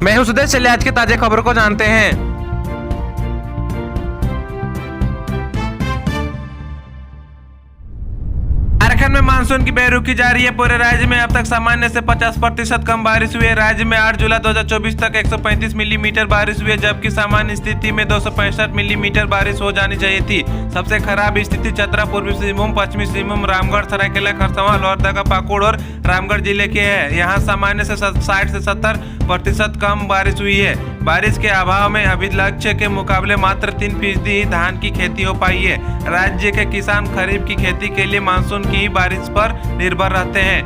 मैं हूं सुदेश। चलिए आज की ताजा खबरों को जानते हैं। झारखंड में मानसून की बेरुखी जारी है। पूरे राज्य में अब तक सामान्य से 50% कम बारिश हुई है। राज्य में 8 जुलाई 2024 तक 135 मिलीमीटर बारिश हुई है, जबकि सामान्य स्थिति में 265 मिलीमीटर बारिश हो जानी चाहिए थी। सबसे खराब स्थिति चतरा, पूर्वी सिंहभूम, पश्चिमी सिंहभूम, रामगढ़, सरायकेला, खरसावां, लोहरदगा, पाकुड़ और रामगढ़ जिले के है। यहाँ सामान्य से 60 से 70% कम बारिश हुई है। बारिश के अभाव में अभी लक्ष्य के मुकाबले मात्र 3% ही धान की खेती हो पाई है। राज्य के किसान खरीफ की खेती के लिए मानसून की बारिश पर निर्भर रहते हैं।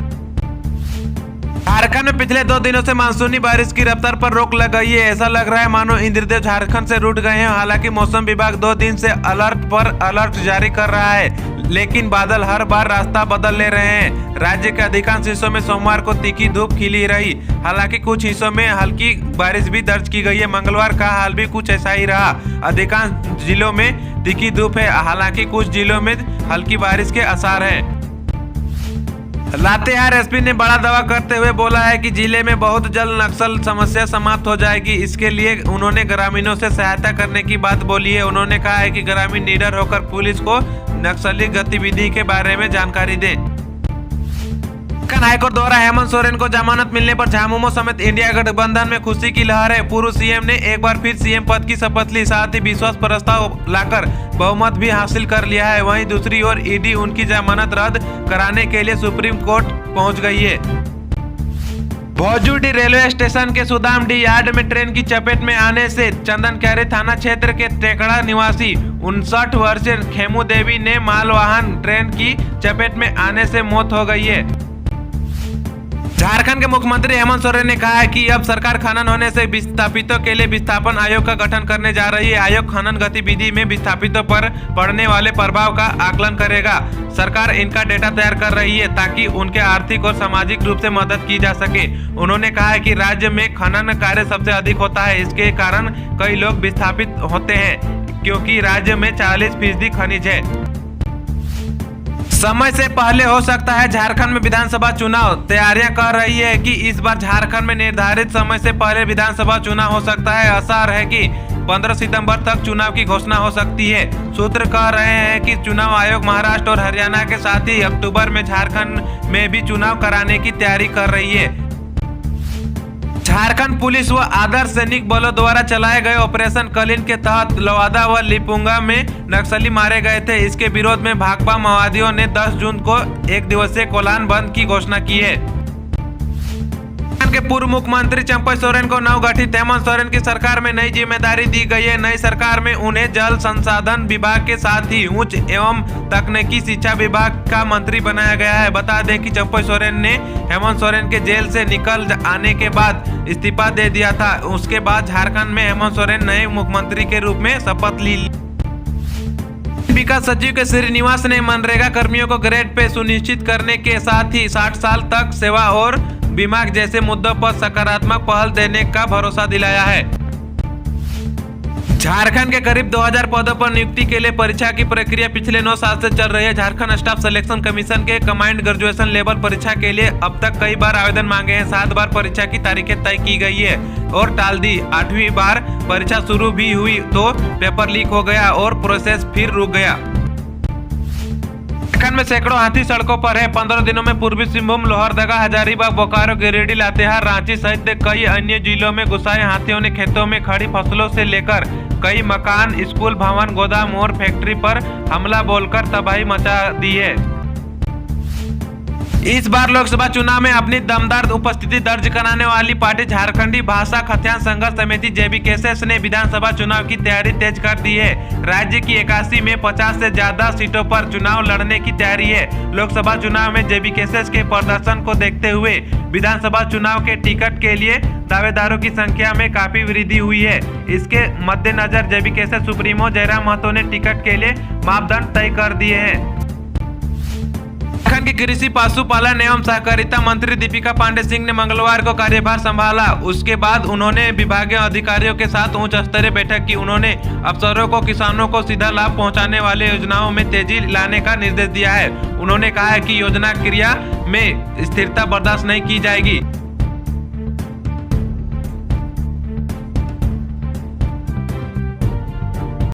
झारखंड में पिछले 2 दिनों से मानसूनी बारिश की रफ्तार पर रोक लग गई है। ऐसा लग रहा है मानो इंद्रदेव झारखंड से रूठ गए हैं। हालांकि मौसम विभाग 2 दिन से अलर्ट पर अलर्ट जारी कर रहा है, लेकिन बादल हर बार रास्ता बदल ले रहे हैं। राज्य के अधिकांश हिस्सों में सोमवार को तीखी धूप खिली रही। हालांकि कुछ हिस्सों में हल्की बारिश भी दर्ज की गई है। मंगलवार का हाल भी कुछ ऐसा ही रहा। अधिकांश जिलों में तीखी धूप है, हालांकि कुछ जिलों में हल्की बारिश के आसार हैं। लातेहार एसपी ने बड़ा दावा करते हुए बोला है कि जिले में बहुत जल्द नक्सल समस्या समाप्त हो जाएगी। इसके लिए उन्होंने ग्रामीणों से सहायता करने की बात बोली है। उन्होंने कहा है कि ग्रामीण निडर होकर पुलिस को नक्सली गतिविधि के बारे में जानकारी दे। हाईकोर्ट द्वारा हेमंत सोरेन को जमानत मिलने पर झामुमो समेत इंडिया गठबंधन में खुशी की लहर है। पूर्व सीएम ने एक बार फिर सीएम पद की शपथ ली, साथ ही विश्वास प्रस्ताव लाकर बहुमत भी हासिल कर लिया है। वहीं दूसरी ओर ईडी उनकी जमानत रद्द कराने के लिए सुप्रीम कोर्ट पहुंच गई है। भोजूडी रेलवे स्टेशन के सुदामडी यार्ड में ट्रेन की चपेट में आने से चंदनक्यारी थाना क्षेत्र के टेकड़ा निवासी 59 वर्षीय खेमू देवी ने मालवाहन ट्रेन की चपेट में आने से मौत हो गई है। झारखंड के मुख्यमंत्री हेमंत सोरेन ने कहा है कि अब सरकार खनन होने से विस्थापितों के लिए विस्थापन आयोग का गठन करने जा रही है। आयोग खनन गतिविधि में विस्थापितों पर पड़ने वाले प्रभाव का आकलन करेगा। सरकार इनका डेटा तैयार कर रही है ताकि उनके आर्थिक और सामाजिक रूप से मदद की जा सके। उन्होंने कहा है कि राज्य में खनन कार्य सबसे अधिक होता है। इसके कारण कई लोग विस्थापित होते हैं क्योंकि राज्य में 40% खनिज है। समय से पहले हो सकता है झारखंड में विधानसभा चुनाव। तैयारियां कर रही है कि इस बार झारखंड में निर्धारित समय से पहले विधानसभा चुनाव हो सकता है। आसार है कि 15 सितंबर तक चुनाव की घोषणा हो सकती है। सूत्र कह रहे हैं कि चुनाव आयोग महाराष्ट्र और हरियाणा के साथ ही अक्टूबर में झारखंड में भी चुनाव कराने की तैयारी कर रही है। झारखंड पुलिस व आदर्श सैनिक बलों द्वारा चलाए गए ऑपरेशन कलिन के तहत लवादा व लिपुंगा में नक्सली मारे गए थे। इसके विरोध में भाकपा माओवादियों ने 10 जून को 1 दिवसीय कोलान बंद की घोषणा की है। के पूर्व मुख्यमंत्री चंपई सोरेन को नवगठित हेमंत सोरेन की सरकार में नई जिम्मेदारी दी गई है। नई सरकार में उन्हें जल संसाधन विभाग के साथ ही उच्च एवं तकनीकी शिक्षा विभाग का मंत्री बनाया गया है। बता दें कि चंपई सोरेन ने हेमंत सोरेन के जेल से निकल आने के बाद इस्तीफा दे दिया था। उसके बाद झारखंड में हेमंत सोरेन नए मुख्यमंत्री के रूप में शपथ ली। विकास सचिव के श्रीनिवास ने मनरेगा कर्मियों को ग्रेड पे सुनिश्चित करने के साथ ही 60 साल तक सेवा और बीमा जैसे मुद्दों पर सकारात्मक पहल देने का भरोसा दिलाया है। झारखंड के करीब 2000 पदों पर नियुक्ति के लिए परीक्षा की प्रक्रिया पिछले 9 साल से चल रही है। झारखंड स्टाफ सिलेक्शन कमीशन के कमांड ग्रेजुएशन लेवल परीक्षा के लिए अब तक कई बार आवेदन मांगे हैं। 7 बार परीक्षा की तारीखें तय की गई है और टाल दी। 8वीं बार परीक्षा शुरू भी हुई तो पेपर लीक हो गया और प्रोसेस फिर रुक गया। झारखंड में सैकड़ों हाथी सड़कों पर है। 15 दिनों में पूर्वी सिंहभूम, लोहरदगा, हजारीबाग, बोकारो, गिरिडीह, लातेहार, रांची सहित कई अन्य जिलों में घुसाए हाथियों ने खेतों में खड़ी फसलों से लेकर कई मकान, स्कूल भवन, गोदाम और फैक्ट्री पर हमला बोलकर तबाही मचा दी है। इस बार लोकसभा चुनाव में अपनी दमदार उपस्थिति दर्ज कराने वाली पार्टी झारखंडी भाषा खतियान संघर्ष समिति जेबीकेएस ने विधानसभा चुनाव की तैयारी तेज कर दी है। राज्य की 81 में 50 से ज्यादा सीटों पर चुनाव लड़ने की तैयारी है। लोकसभा चुनाव में जेबीकेएस के प्रदर्शन को देखते हुए विधानसभा चुनाव के टिकट के लिए दावेदारों की संख्या में काफी वृद्धि हुई है। इसके मद्देनजर जेबीकेएस सुप्रीमो जयराम महतो ने टिकट के लिए मापदंड तय कर दिए हैं। झारखंड की कृषि, पशुपालन एवं सहकारिता मंत्री दीपिका पांडे सिंह ने मंगलवार को कार्यभार संभाला। उसके बाद उन्होंने विभागीय अधिकारियों के साथ उच्च स्तरीय बैठक की। उन्होंने अफसरों को किसानों को सीधा लाभ पहुंचाने वाले योजनाओं में तेजी लाने का निर्देश दिया है। उन्होंने कहा है कि योजना क्रिया में स्थिरता बर्दाश्त नहीं की जाएगी।